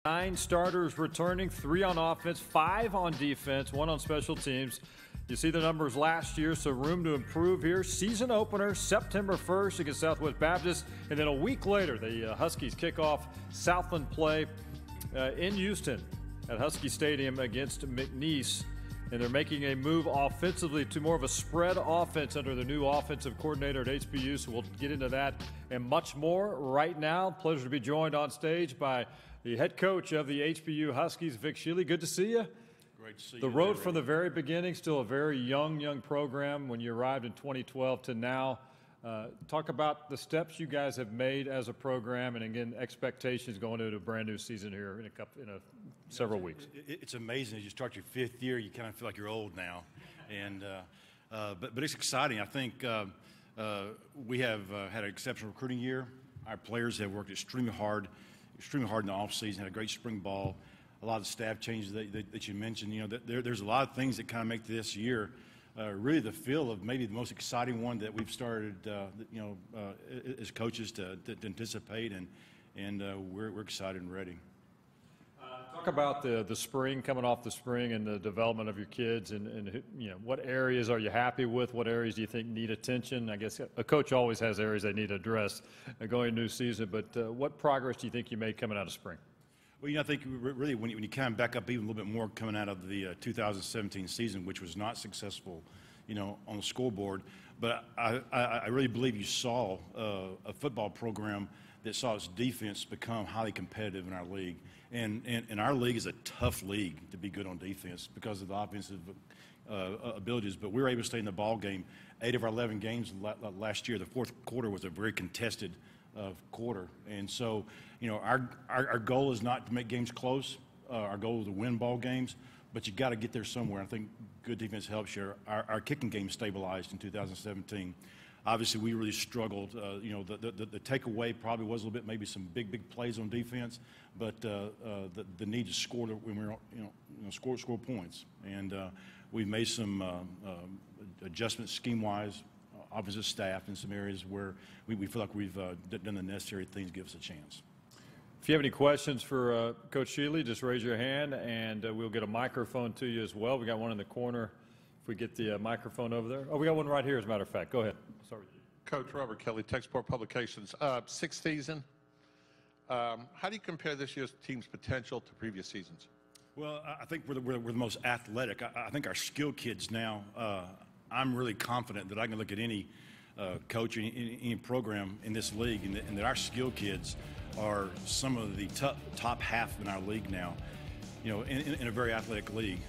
9 starters returning, 3 on offense, 5 on defense, 1 on special teams. You see the numbers last year, so room to improve here. Season opener, September 1st against Southwest Baptist. And then a week later, the Huskies kick off Southland play in Houston at Husky Stadium against McNeese. And they're making a move offensively to more of a spread offense under the new offensive coordinator at HBU. So we'll get into that and much more right now. Pleasure to be joined on stage by the head coach of the HBU Huskies, Vic Shealy. Good to see you. Great to see you. The road from the very beginning, still a very young program when you arrived in 2012 to now. Talk about the steps you guys have made as a program, and again, expectations going into a brand new season here in several weeks. It's amazing as you start your 5th year, you kind of feel like you're old now, and but it's exciting. I think we have had an exceptional recruiting year. Our players have worked extremely hard in the off season. Had a great spring ball. A lot of staff changes that you mentioned. You know, there's a lot of things that kind of make this year really the feel of maybe the most exciting one that we've started, as coaches to anticipate, and we're excited and ready. Talk about the spring, coming off the spring, and the development of your kids, and what areas are you happy with? What areas do you think need attention? I guess a coach always has areas they need to address going into new season, but what progress do you think you made coming out of spring? Well, I think really when you kind of back up even a little bit more coming out of the 2017 season, which was not successful, on the scoreboard, but I really believe you saw a football program that saw its defense become highly competitive in our league. And our league is a tough league to be good on defense because of the offensive abilities. But we were able to stay in the ball game. 8 of our 11 games last year, the fourth quarter was a very contested quarter. And so, our goal is not to make games close. Our goal is to win ball games. But you got to get there somewhere. I think good defense helps you. Our kicking game stabilized in 2017. Obviously, we really struggled. The takeaway probably was a little bit, maybe some big plays on defense, but the need to score when we were, score points. And we've made some adjustments scheme-wise, offensive staff in some areas where we feel like we've done the necessary things to give us a chance. If you have any questions for Coach Shealy, just raise your hand, and we'll get a microphone to you as well. We got one in the corner. If we get the microphone over there. Oh, we got one right here, as a matter of fact. Go ahead. Sorry. Coach Robert Kelly, Texport Publications. 6th season. How do you compare this year's team's potential to previous seasons? Well, I think we're the most athletic. I think our skill kids now, I'm really confident that I can look at any coach, any program in this league, and that our skill kids are some of the top half in our league now, in a very athletic league.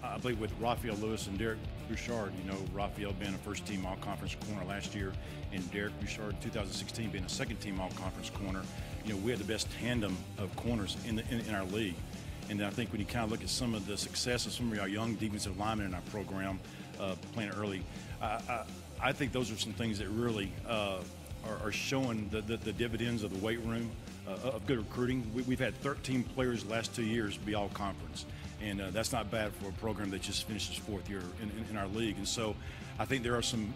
I believe with Raphael Lewis and Derek Bouchard, Raphael being a first-team all-conference corner last year, and Derek Bouchard in 2016 being a second-team all-conference corner, we had the best tandem of corners in our league. And I think when you kind of look at some of the success of some of our young defensive linemen in our program playing early, I think those are some things that really are showing the dividends of the weight room, of good recruiting. We've had 13 players the last 2 years be all-conference. And that's not bad for a program that just finished its 4th year in our league. And so I think there are some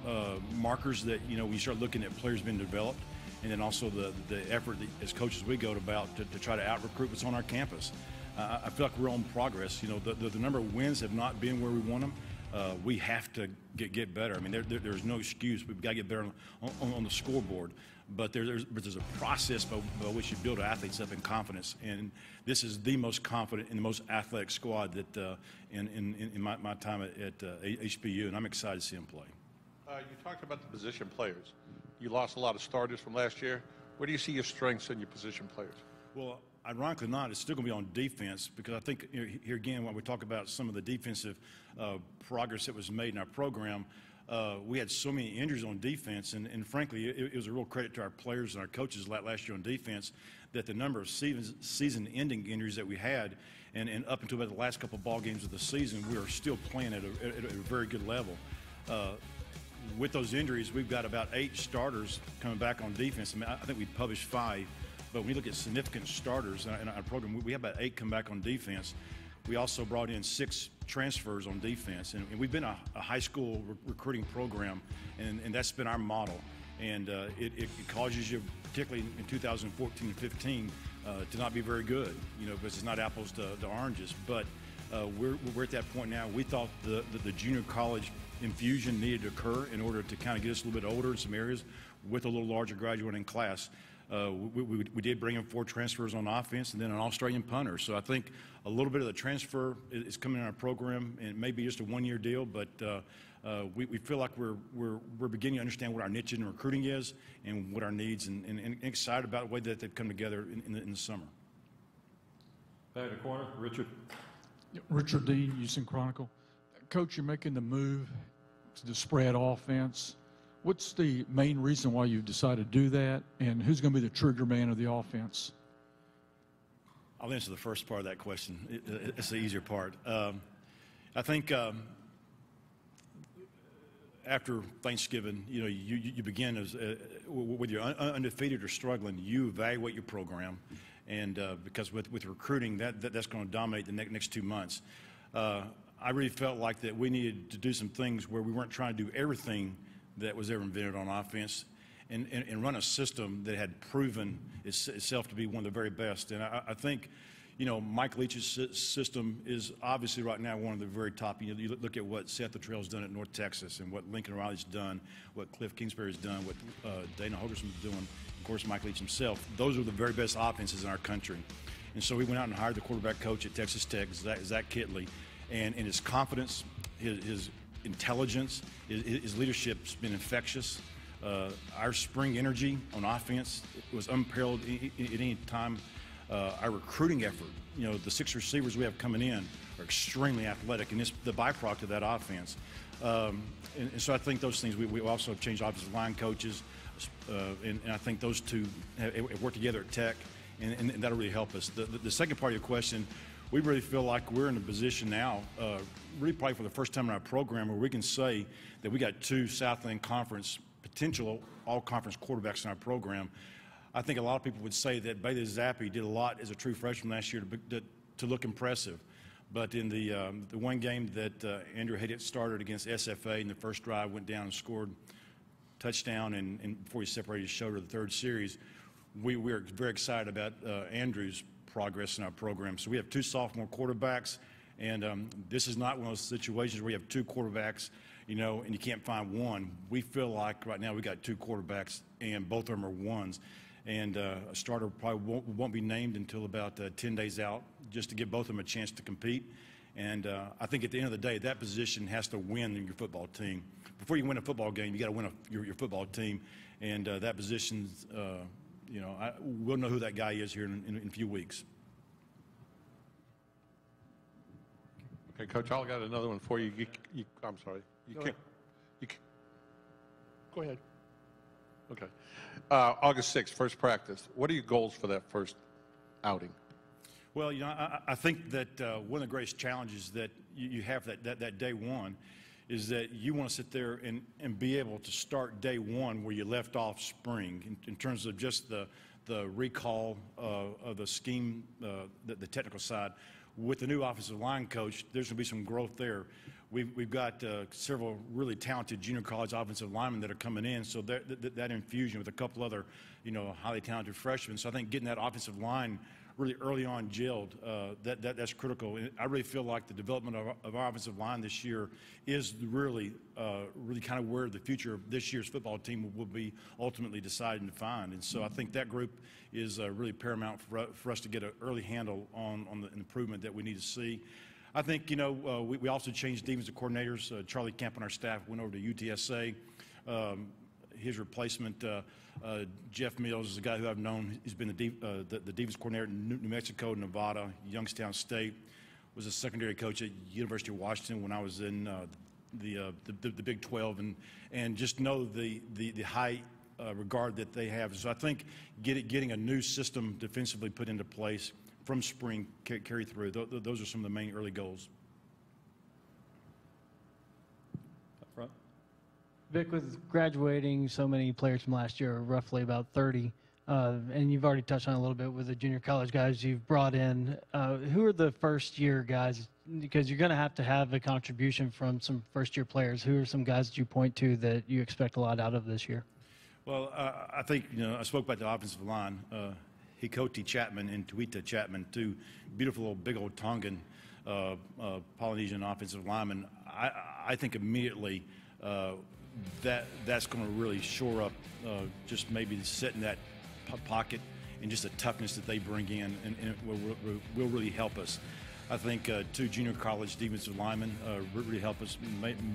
markers that, we start looking at players being developed, and then also the effort that, as coaches we go about to try to out-recruit what's on our campus. I feel like we're on progress. The number of wins have not been where we want them. We have to get better. I mean, there's no excuse. We've got to get better on the scoreboard. But there's a process by which you build athletes up in confidence, and this is the most confident and the most athletic squad that in my time at HBU, and I'm excited to see them play. You talked about the position players. You lost a lot of starters from last year. Where do you see your strengths in your position players? Well, ironically not, it's still going to be on defense, because I think here again, when we talk about some of the defensive progress that was made in our program, we had so many injuries on defense, and frankly, it was a real credit to our players and our coaches last year on defense that the number of season-ending injuries that we had, and up until about the last couple of ball games of the season, we were still playing at a very good level. With those injuries, we've got about 8 starters coming back on defense. I mean, I think we published 5, but when you look at significant starters in our program, we have about 8 come back on defense. We also brought in 6 transfers on defense, and we've been a high school recruiting program, and that's been our model. And it causes you, particularly in 2014 and 15, to not be very good, because it's not apples to oranges. But we're at that point now. We thought the junior college infusion needed to occur in order to kind of get us a little bit older in some areas with a little larger graduating class. We did bring in 4 transfers on offense and then an Australian punter. So I think a little bit of the transfer is coming in our program, and it may be just a one-year deal, but we feel like we're beginning to understand what our niche in recruiting is and what our needs, and excited about the way that they've come together in the summer. Back in the corner, Richard. Richard Dean, Houston Chronicle. Coach, you're making the move to the spread offense. What's the main reason why you decided to do that, and who's going to be the trigger man of the offense? I'll answer the first part of that question. It's the easier part. I think after Thanksgiving, you begin as whether you're undefeated or struggling, you evaluate your program, and because with recruiting, that's going to dominate the next 2 months. I really felt like that we needed to do some things where we weren't trying to do everything that was ever invented on offense, and run a system that had proven itself to be one of the very best. And I think, Mike Leach's system is obviously right now one of the very top. You look at what Seth Luttrell's done at North Texas, and what Lincoln Riley's done, what Cliff Kingsbury's done, what Dana Holgerson's doing, of course, Mike Leach himself. Those are the very best offenses in our country. And so we went out and hired the quarterback coach at Texas Tech, Zach Kittley, and his confidence, his intelligence, his leadership's been infectious. Our spring energy on offense was unparalleled at any time. Our recruiting effort, the 6 receivers we have coming in are extremely athletic, and it's the byproduct of that offense. And so I think those things, we also have changed offensive line coaches, and I think those two have worked together at Tech, and that'll really help us. The second part of your question, we really feel like we're in a position now, really probably for the first time in our program, where we can say that we got 2 Southland Conference potential all-conference quarterbacks in our program. I think a lot of people would say that Bailey Zappi did a lot as a true freshman last year to look impressive. But in the one game that Andrew Hayden started against SFA in the first drive, went down and scored a touchdown, and before he separated his shoulder the 3rd series, we're very excited about Andrew's progress in our program. So we have 2 sophomore quarterbacks, and this is not one of those situations where you have 2 quarterbacks, and you can't find one. We feel like right now we got 2 quarterbacks, and both of them are ones. And a starter probably won't be named until about 10 days out, just to give both of them a chance to compete. And I think at the end of the day, that position has to win in your football team. Before you win a football game, you got to win your football team, and that position's we'll know who that guy is here in a few weeks. Okay, Coach, I got another one for you. I'm sorry. Go ahead. Okay. August 6th, first practice. What are your goals for that first outing? Well, I think that one of the greatest challenges that you have that day one is that you want to sit there and be able to start day one where you left off spring in terms of just the recall of the scheme, the technical side. With the new offensive line coach, there's going to be some growth there. We've got several really talented junior college offensive linemen that are coming in, so that infusion with a couple other, highly talented freshmen. So I think getting that offensive line really early on gelled, that's critical. And I really feel like the development of our offensive line this year is really kind of where the future of this year's football team will be ultimately decided and defined. And so I think that group is really paramount for us to get an early handle on the improvement that we need to see. I think, we also changed defensive coordinators. Charlie Camp on our staff went over to UTSA. His replacement, Jeff Mills, is a guy who I've known. He's been the defense coordinator in New Mexico, Nevada, Youngstown State. Was a secondary coach at University of Washington when I was in the Big 12, and just know the high regard that they have. So I think getting a new system defensively put into place from spring carry through. Those are some of the main early goals. Up front. Vic, with graduating so many players from last year, roughly about 30, and you've already touched on a little bit with the junior college guys you've brought in, who are the first-year guys? Because you're going to have a contribution from some first-year players. Who are some guys that you point to that you expect a lot out of this year? Well, I think, I spoke about the offensive line. Hikoti Chapman and Tuita Chapman, two beautiful little big old Tongan Polynesian offensive linemen, I think immediately that's going to really shore up just maybe setting that pocket and just the toughness that they bring in, and it will really help us. I think two junior college defensive linemen really help us.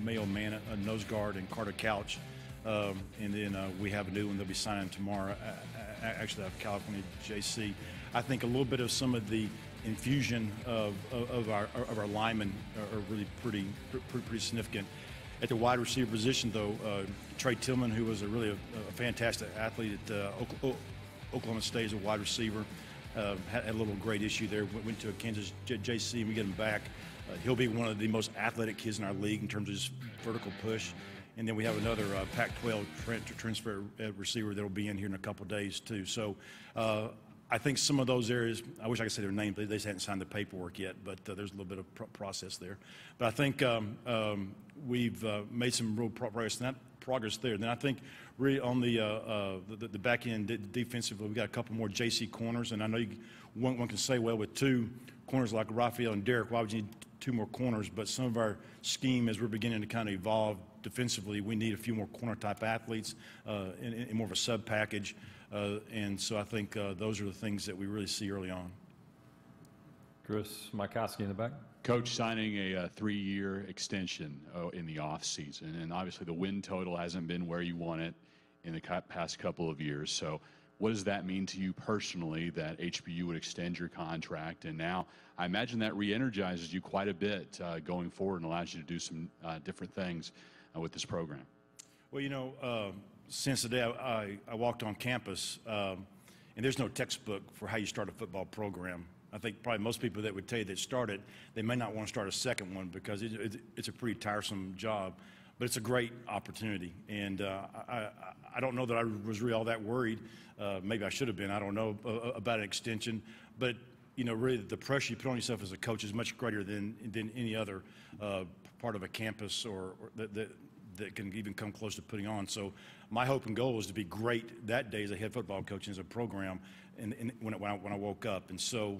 Mayo Mann, a nose guard, and Carter Couch. And then we have a new one they'll be signing tomorrow, actually out of California, JC. I think a little bit of some of the infusion of our linemen are really pretty significant. At the wide receiver position, though, Trey Tillman, who was a fantastic athlete at Oklahoma State as a wide receiver, had a little great issue there. Went to a Kansas JC, and we get him back. He'll be one of the most athletic kids in our league in terms of just vertical push. And then we have another Pac-12 transfer receiver that will be in here in a couple of days, too. So I think some of those areas, I wish I could say their names, they just hadn't signed the paperwork yet, but there's a little bit of process there. But I think we've made some real progress there. Then I think really on the back end defensively, we've got a couple more JC corners, and I know one can say, well, with two corners like Raphael and Derek, why would you need two more corners? But some of our scheme, as we're beginning to kind of evolve defensively, we need a few more corner-type athletes in more of a sub-package. And so I think those are the things that we really see early on. Chris Mykowski in the back. Coach, signing a 3-year extension in the offseason, and obviously the win total hasn't been where you want it in the past couple of years. So what does that mean to you personally that HBU would extend your contract? And now I imagine that re-energizes you quite a bit going forward and allows you to do some different things with this program. Well, you know, since the day I walked on campus, and there's no textbook for how you start a football program. I think probably most people that would tell you they started, they may not want to start a second one because it's a pretty tiresome job, but it's a great opportunity. And I don't know that I was really all that worried. Maybe I should have been. I don't know about an extension, but you know, really the pressure you put on yourself as a coach is much greater than any other part of a campus or that can even come close to putting on. So my hope and goal is to be great that day as a head football coach and as a program when I woke up. And so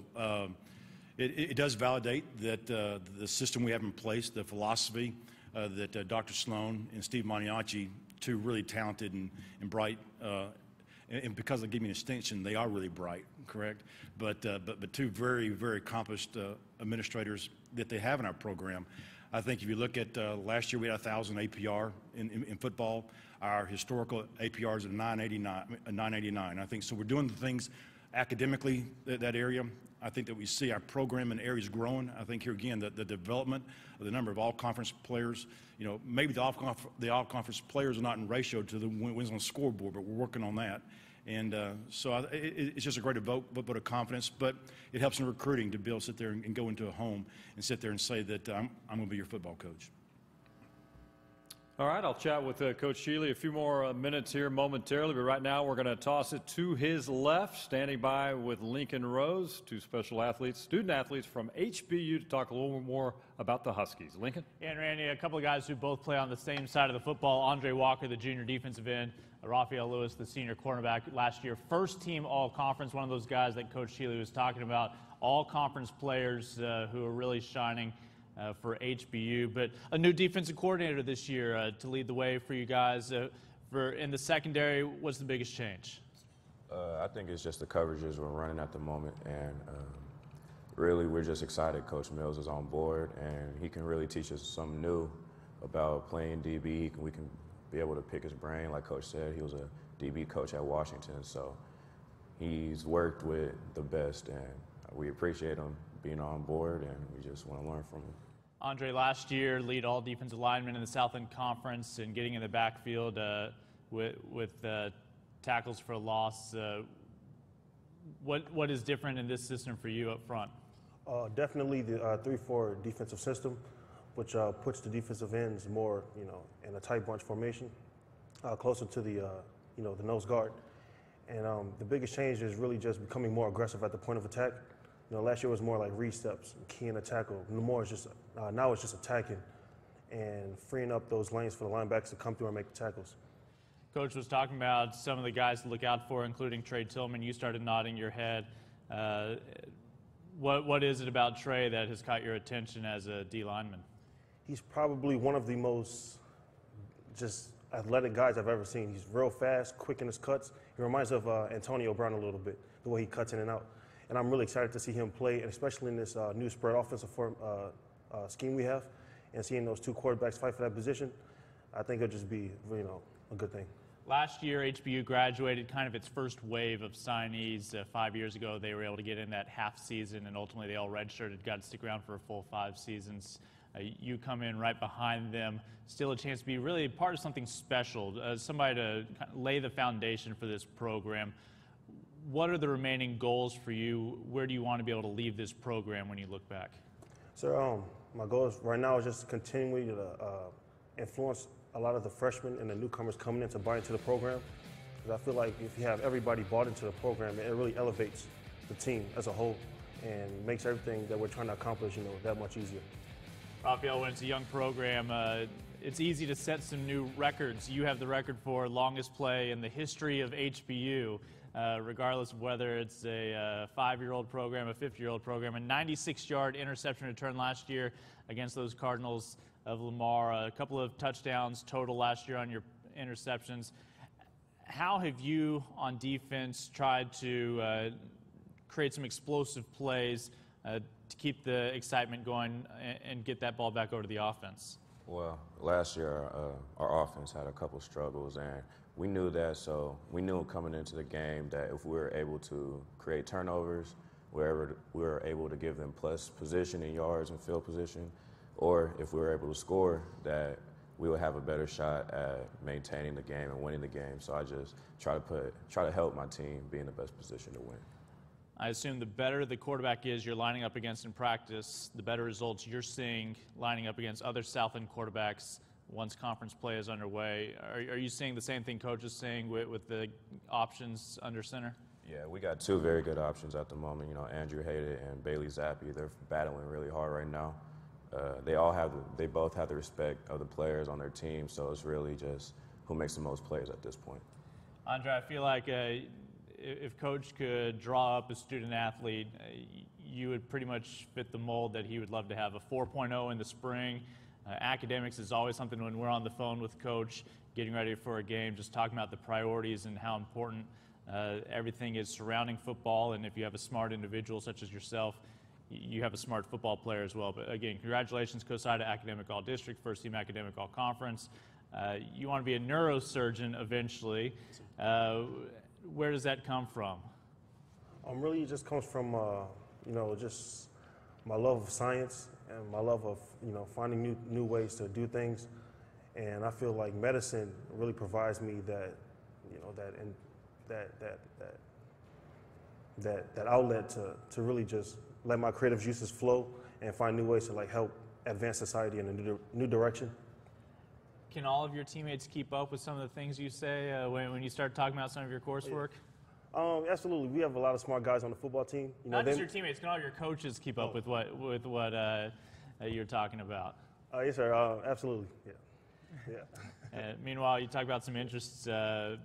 it does validate that the system we have in place, the philosophy that Dr. Sloan and Steve Maniaci, two really talented and bright, and because they give me an extension, they are really bright, correct? But two very, very accomplished administrators that they have in our program. I think if you look at last year, we had 1,000 APR in football. Our historical APR is a 989. I think so. We're doing the things academically that area. I think that we see our program in areas growing. I think here again the development of the number of all-conference players. You know, maybe the all-conference players are not in ratio to the wins on the scoreboard, but we're working on that. And so it's just a great vote of confidence, but it helps in recruiting to be able to sit there and go into a home and sit there and say that I'm going to be your football coach. All right, I'll chat with Coach Shealy a few more minutes here momentarily, but right now we're going to toss it to his left, standing by with Lincoln Rose, two special athletes, student athletes from HBU to talk a little more about the Huskies. Lincoln? Yeah, and Randy, a couple of guys who both play on the same side of the football. Andre Walker, the junior defensive end, Raphael Lewis, the senior cornerback last year. First team all-conference, one of those guys that Coach Shealy was talking about, all-conference players who are really shining for HBU. But a new defensive coordinator this year to lead the way for you guys. In the secondary, what's the biggest change? I think it's just the coverages we're running at the moment. And really, we're just excited Coach Mills is on board, and he can really teach us something new about playing DB. We can be able to pick his brain. Like Coach said, he was a DB coach at Washington, so he's worked with the best, and we appreciate him being on board, and we just want to learn from him. Andre, last year, lead all defensive linemen in the Southland Conference and getting in the backfield with tackles for a loss. What is different in this system for you up front? Definitely the 3-4 defensive system, which puts the defensive ends more, in a tight bunch formation, closer to the, the nose guard. And the biggest change is really just becoming more aggressive at the point of attack. Last year was more like read steps, keying a tackle. Now it's just attacking and freeing up those lanes for the linebackers to come through and make the tackles. Coach was talking about some of the guys to look out for, including Trey Tillman. You started nodding your head. What is it about Trey that has caught your attention as a D lineman? He's probably one of the most just athletic guys I've ever seen. He's real fast, quick in his cuts. He reminds of Antonio Brown a little bit, the way he cuts in and out. And I'm really excited to see him play, and especially in this new spread offensive scheme we have, and seeing those two quarterbacks fight for that position. I think it'll just be, a good thing. Last year, HBU graduated kind of its first wave of signees. 5 years ago, they were able to get in that half season, and ultimately they all redshirted, got to stick around for a full 5 seasons. You come in right behind them, still a chance to be really part of something special, somebody to lay the foundation for this program. What are the remaining goals for you? Where do you want to be able to leave this program when you look back? So my goal right now is just continuing to influence a lot of the freshmen and the newcomers coming in to buy into the program. Because I feel like if you have everybody bought into the program, it really elevates the team as a whole and makes everything that we're trying to accomplish, that much easier. Rafael, when it's a young program, it's easy to set some new records. You have the record for longest play in the history of HBU, regardless of whether it's a 5-year-old program, a 50-year-old program. A 96-yard interception return last year against those Cardinals of Lamar, a couple of touchdowns total last year on your interceptions. How have you on defense tried to create some explosive plays to keep the excitement going and get that ball back over to the offense? Well, last year our offense had a couple struggles, and we knew that, so we knew coming into the game that if we were able to create turnovers, wherever we were able to give them plus position in yards and field position, or if we were able to score, that we would have a better shot at maintaining the game and winning the game. So I just try to help my team be in the best position to win. I assume the better the quarterback is you're lining up against in practice, the better results you're seeing lining up against other Southland quarterbacks once conference play is underway. Are you seeing the same thing Coach is saying with the options under center? Yeah, we got 2 very good options at the moment. Andrew Hayden and Bailey Zappi, they're battling really hard right now. They both have the respect of the players on their team, so it's really just who makes the most plays at this point. Andre, I feel like if Coach could draw up a student athlete, you would pretty much fit the mold that he would love to have. A 4.0 in the spring. Academics is always something when we're on the phone with Coach, getting ready for a game, just talking about the priorities and how important everything is surrounding football. And if you have a smart individual such as yourself, you have a smart football player as well. But again, congratulations, COSIDA Academic All-District, first team Academic All-Conference. You want to be a neurosurgeon eventually. Where does that come from? Really, it just comes from, just my love of science and my love of, finding new ways to do things. And I feel like medicine really provides me that outlet to really just let my creative juices flow and find new ways to help advance society in a new direction. Can all of your teammates keep up with some of the things you say when you start talking about some of your coursework? Absolutely. We have a lot of smart guys on the football team. Not just your teammates, can all your coaches keep up with what you're talking about? Yes, sir. Absolutely. Yeah. Meanwhile, you talk about some interests.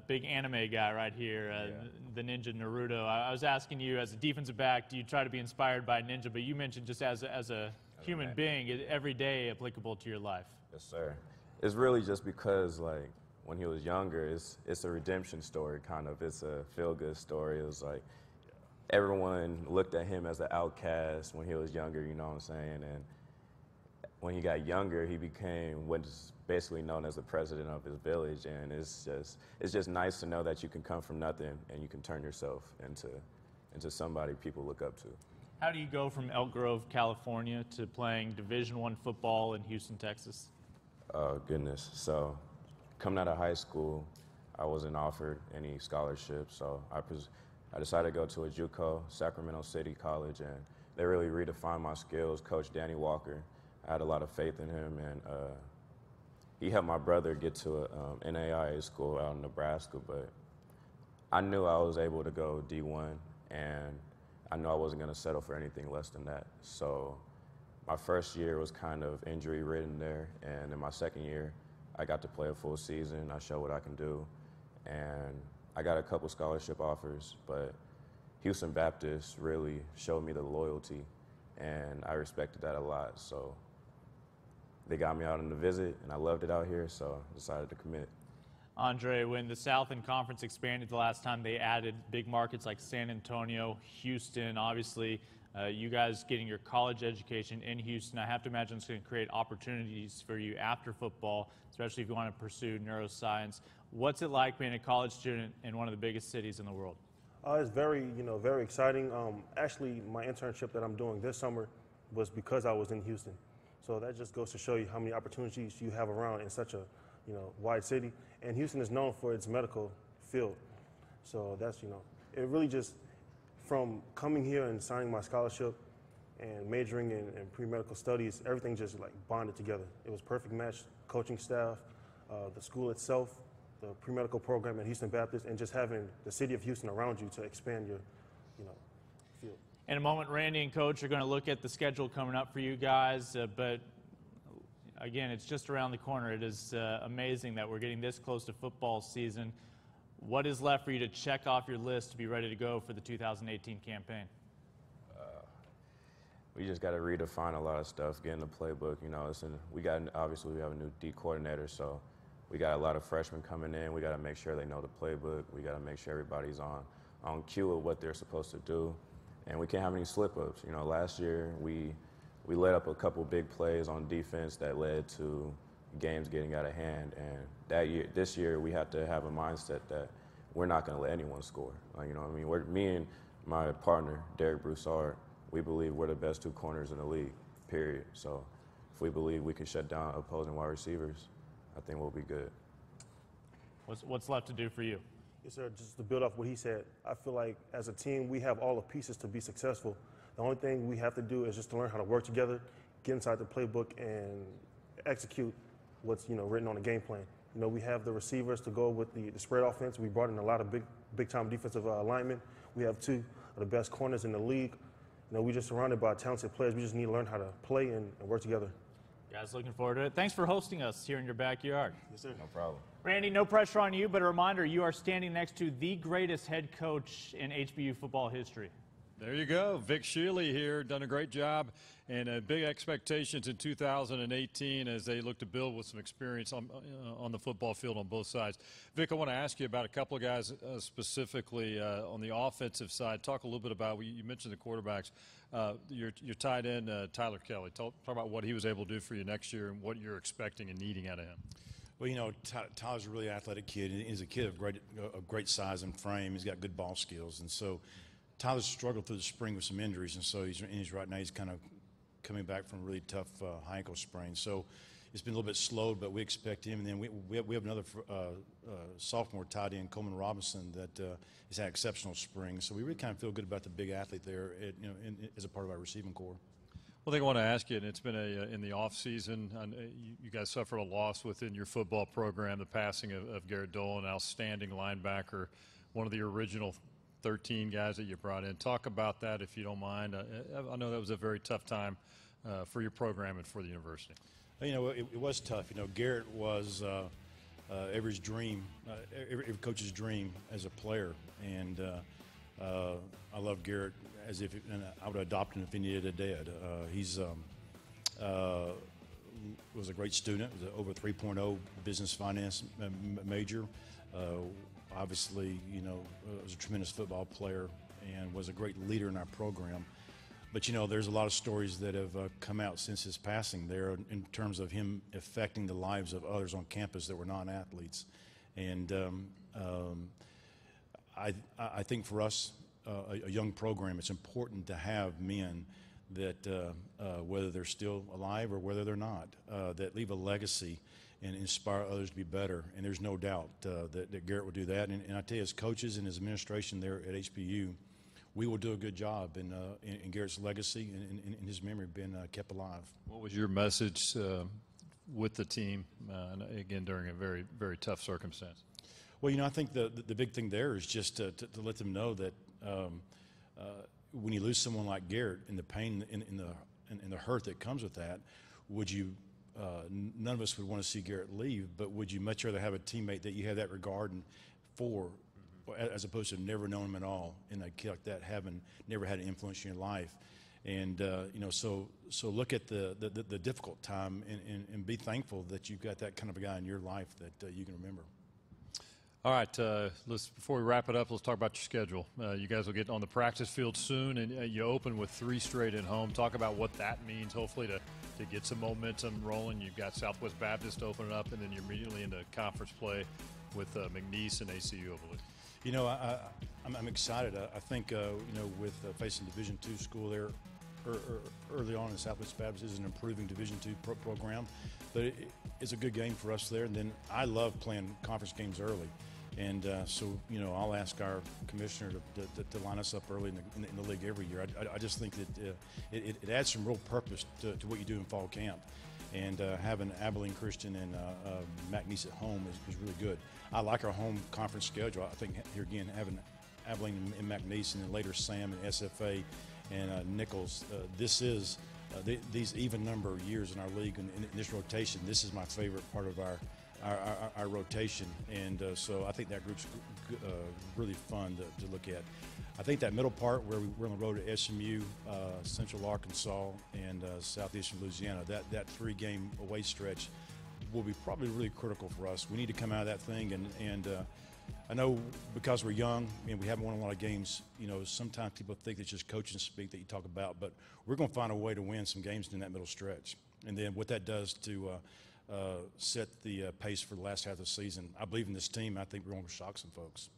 Big anime guy right here, the Ninja Naruto. I was asking you, as a defensive back, do you try to be inspired by Ninja? But you mentioned just as a human being, every day applicable to your life. Yes, sir. It's really just because, when he was younger, it's a redemption story, kind of. It's a feel-good story. It was everyone looked at him as an outcast when he was younger, you know what I'm saying? And when he got younger, he became what's basically known as the president of his village. And it's just nice to know that you can come from nothing and you can turn yourself into somebody people look up to. How do you go from Elk Grove, California, to playing Division I football in Houston, Texas? Oh, goodness. So coming out of high school, I wasn't offered any scholarships, so I decided to go to a JUCO, Sacramento City College, and they really redefined my skills. Coach Danny Walker, I had a lot of faith in him, and he helped my brother get to a NAIA school out in Nebraska, but I knew I was able to go D1, and I knew I wasn't going to settle for anything less than that. So my first year was kind of injury-ridden there, and in my second year, I got to play a full season. I showed what I can do, and I got a couple scholarship offers, but Houston Baptist really showed me the loyalty, and I respected that a lot. So they got me out on the visit, and I loved it out here, so I decided to commit. Andre, when the Southland Conference expanded the last time, they added big markets like San Antonio, Houston. Obviously, you guys getting your college education in Houston, I have to imagine it's going to create opportunities for you after football, especially if you want to pursue neuroscience. What's it like being a college student in one of the biggest cities in the world? It's very, very exciting. Actually, my internship that I'm doing this summer was because I was in Houston. So that just goes to show you how many opportunities you have around in such a, wide city. And Houston is known for its medical field. So that's, it really just, from coming here and signing my scholarship and majoring in pre-medical studies, everything just like bonded together. It was a perfect match, coaching staff, the school itself, the pre-medical program at Houston Baptist, and just having the city of Houston around you to expand your, field. In a moment, Randy and Coach are going to look at the schedule coming up for you guys, but again, it's just around the corner. It is amazing that we're getting this close to football season. What is left for you to check off your list to be ready to go for the 2018 campaign? We just got to redefine a lot of stuff, get in the playbook. Obviously we have a new D coordinator, so we got a lot of freshmen coming in. We got to make sure they know the playbook. We got to make sure everybody's on cue of what they're supposed to do, and we can't have any slip-ups. Last year we let up a couple big plays on defense that led to games getting out of hand, and this year we have to have a mindset that we're not going to let anyone score. Me and my partner Derek Broussard, we believe we're the best two corners in the league, period. So if we believe we can shut down opposing wide receivers, I think we'll be good. What's left to do for you? Yes, sir. Just to build off what he said, I feel like as a team we have all the pieces to be successful. The only thing we have to do is just to learn how to work together, get inside the playbook, and execute what's written on the game plan. We have the receivers to go with the spread offense. We brought in a lot of big-time defensive linemen. We have two of the best corners in the league. We're just surrounded by talented players. We just need to learn how to play and work together. Guys, looking forward to it. Thanks for hosting us here in your backyard. Yes, sir. No problem. Randy, no pressure on you, but a reminder, you are standing next to the greatest head coach in HBU football history. There you go. Vic Shealy here, done a great job, and big expectations in 2018 as they look to build with some experience on the football field on both sides. Vic, I want to ask you about a couple of guys specifically on the offensive side. Talk a little bit about, you mentioned the quarterbacks, your tight end, Tyler Kelly. Talk about what he was able to do for you next year and what you're expecting and needing out of him. Well, Tyler's a really athletic kid. He's a kid of great size and frame. He's got good ball skills, and so Tyler's struggled through the spring with some injuries, and so right now he's kind of coming back from a really tough high ankle sprain. So it's been a little bit slowed, but we expect him. And then we have another sophomore tight end, Coleman Robinson, that has had exceptional spring. So we really kind of feel good about the big athlete there, as a part of our receiving corps. Well, I think I want to ask you, and it's been in the off season. You guys suffered a loss within your football program, the passing of Garrett Dolan, an outstanding linebacker, one of the original 13 guys that you brought in. Talk about that if you don't mind. I know that was a very tough time for your program and for the university. It was tough. Garrett was every coach's dream as a player, and I love Garrett as if I would adopt him if he needed a dad. He's was a great student, was over 3.0 business finance major. Obviously, was a tremendous football player and was a great leader in our program. But, there's a lot of stories that have come out since his passing there in terms of him affecting the lives of others on campus that were non-athletes. And I think for us, a young program, it's important to have men that, whether they're still alive or whether they're not, that leave a legacy and inspire others to be better. And there's no doubt that Garrett will do that. And I tell you, as coaches and his administration there at HBU, we will do a good job in Garrett's legacy and in his memory being kept alive. What was your message with the team, again, during a very, very tough circumstance? Well, I think the big thing there is just to let them know that when you lose someone like Garrett and the pain and the hurt that comes with that, would you none of us would want to see Garrett leave, but would you much rather have a teammate that you have that regard 4, as opposed to never knowing them at all, and a kid like that having never had an influence in your life. And so look at the difficult time and be thankful that you've got that kind of a guy in your life that you can remember. All right, before we wrap it up, let's talk about your schedule. You guys will get on the practice field soon, and you open with 3 straight at home. Talk about what that means, hopefully, to get some momentum rolling. You've got Southwest Baptist opening up, and then you're immediately into conference play with McNeese and ACU, I believe. You know, I'm excited. I think, with facing Division II school there early on in Southwest Baptist is an improving Division II program, but it's a good game for us there. And then I love playing conference games early. And so, I'll ask our commissioner to line us up early in the league every year. I just think that it adds some real purpose to what you do in fall camp. And having Abilene Christian and McNeese at home is really good. I like our home conference schedule. I think here again, having Abilene and McNeese, and then later Sam and SFA and Nichols, this is these even number of years in our league and in this rotation. This is my favorite part of our rotation, and so I think that group's really fun to look at. I think that middle part where we're on the road to SMU, Central Arkansas, and Southeastern Louisiana, that 3-game away stretch will be probably really critical for us. We need to come out of that thing, and I know because we're young and we haven't won a lot of games, sometimes people think it's just coaching speak that you talk about, but we're going to find a way to win some games in that middle stretch. And then what that does to set the pace for the last half of the season, I believe in this team. I think we're going to shock some folks.